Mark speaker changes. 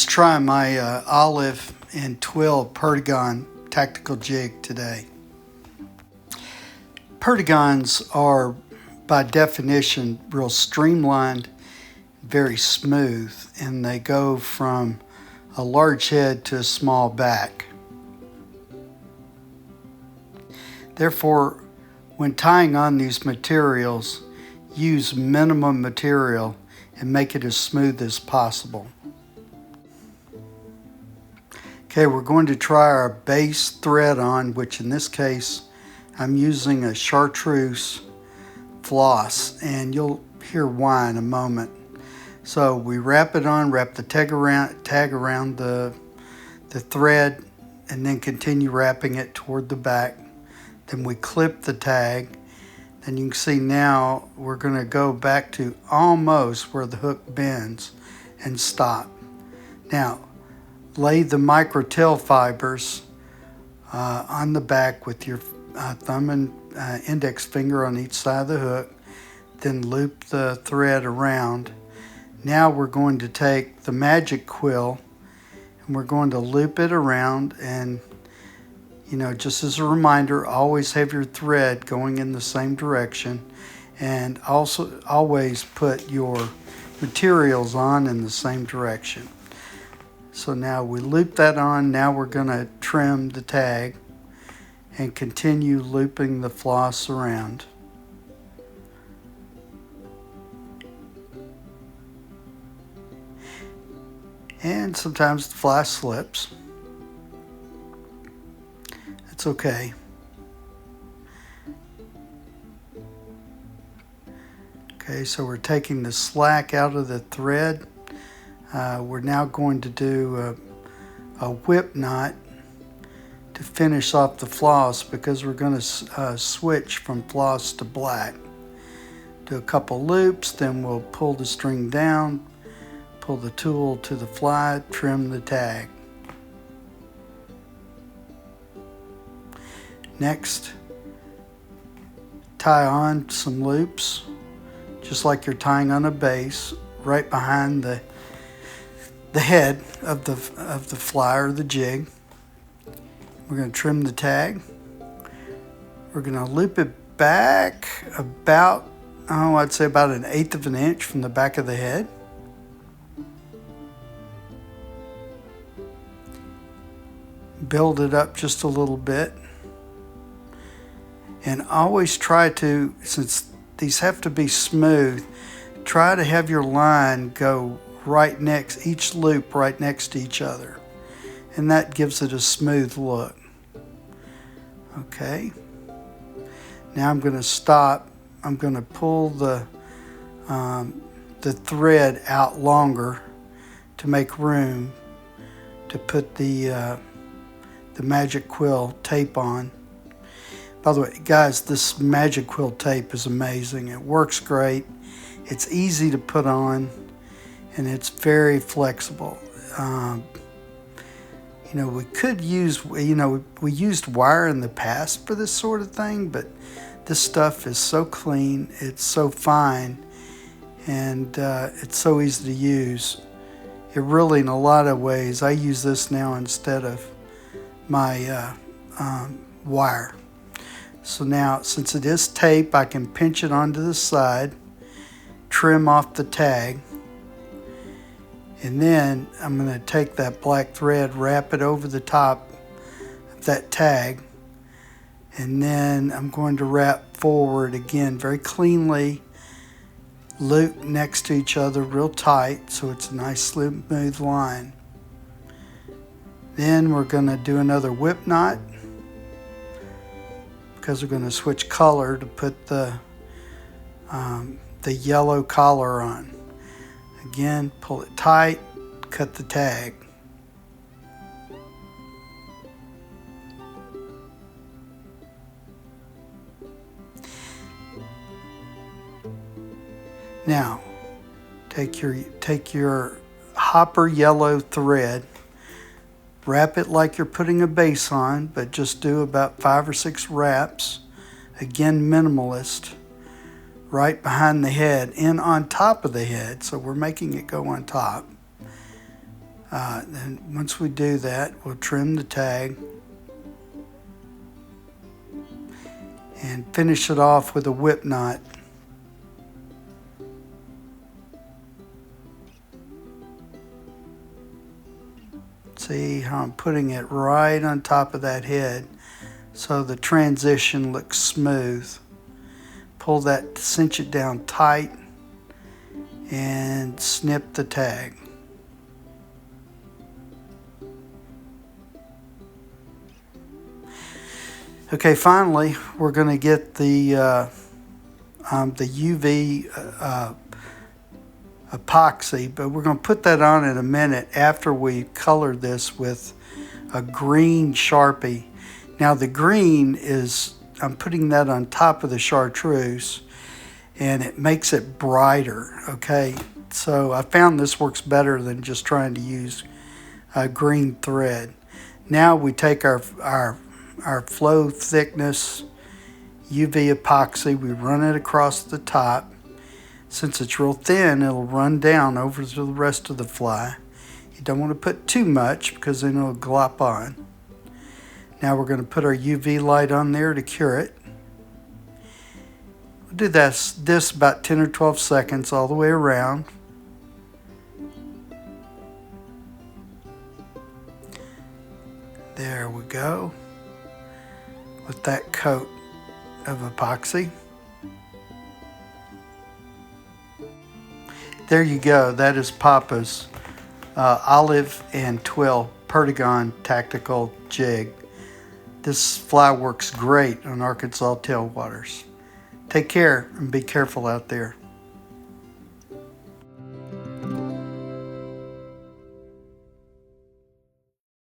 Speaker 1: Let's try my olive and twill Perdigon tactical jig today. Perdigons are by definition real streamlined, very smooth, and they go from a large head to a small back. Therefore, when tying on these materials, use minimum material and make it as smooth as possible. Okay, we're going to try our base thread on, which in this case, I'm using a chartreuse floss, and you'll hear why in a moment. So we wrap it on, wrap the tag around the thread, and then continue wrapping it toward the back. Then we clip the tag. Then you can see now we're going to go back to almost where the hook bends and stop. Now, lay the micro tail fibers on the back with your thumb and index finger on each side of the hook. Then loop the thread around. Now we're going to take the magic quill and we're going to loop it around, and just as a reminder, always have your thread going in the same direction, and also always put your materials on in the same direction. So now we loop that on. Now we're going to trim the tag and continue looping the floss around. And sometimes the floss slips. It's okay. Okay, so we're taking the slack out of the thread. We're now going to do a whip knot to finish off the floss, because we're going to switch from floss to black. Do a couple loops, then we'll pull the string down, pull the tool to the fly, trim the tag. Next, tie on some loops, just like you're tying on a base, right behind the head of the fly or the jig. We're going to trim the tag. We're going to loop it back about, I'd say about 1/8 of an inch from the back of the head. Build it up just a little bit. And always try to, since these have to be smooth, try to have your line go right next, each loop right next to each other. And that gives it a smooth look. Okay. Now I'm going to stop. I'm going to pull the thread out longer to make room to put the magic quill tape on. By the way, guys, this magic quill tape is amazing. It works great. It's easy to put on, and it's very flexible. We could use, we used wire in the past for this sort of thing, but this stuff is so clean, it's so fine, and it's so easy to use. It really, in a lot of ways, I use this now instead of my wire. So now, since it is tape, I can pinch it onto the side, trim off the tag, and then I'm going to take that black thread, wrap it over the top of that tag, and then I'm going to wrap forward again very cleanly, loop next to each other real tight so it's a nice smooth line. Then we're going to do another whip knot, because we're going to switch color to put the yellow collar on. Again, pull it tight, cut the tag. Now, take your hopper yellow thread, wrap it like you're putting a base on, but just do about 5 or 6 wraps. Again, minimalist. Right behind the head and on top of the head, so we're making it go on top. Then once we do that, we'll trim the tag and finish it off with a whip knot. See how I'm putting it right on top of that head so the transition looks smooth. Pull that, cinch it down tight, and snip the tag. Okay, finally, we're going to get the UV epoxy, but we're going to put that on in a minute after we color this with a green Sharpie. Now the green is, I'm putting that on top of the chartreuse, and it makes it brighter, okay? So I found this works better than just trying to use green thread. Now we take our flow thickness UV epoxy, we run it across the top. Since it's real thin, it'll run down over to the rest of the fly. You don't want to put too much because then it'll glop on. Now we're going to put our UV light on there to cure it. We'll do this about 10 or 12 seconds all the way around. There we go. With that coat of epoxy. There you go. That is Papa's olive and twill Perdigon tactical jig. This fly works great on Arkansas tailwaters. Take care and be careful out there.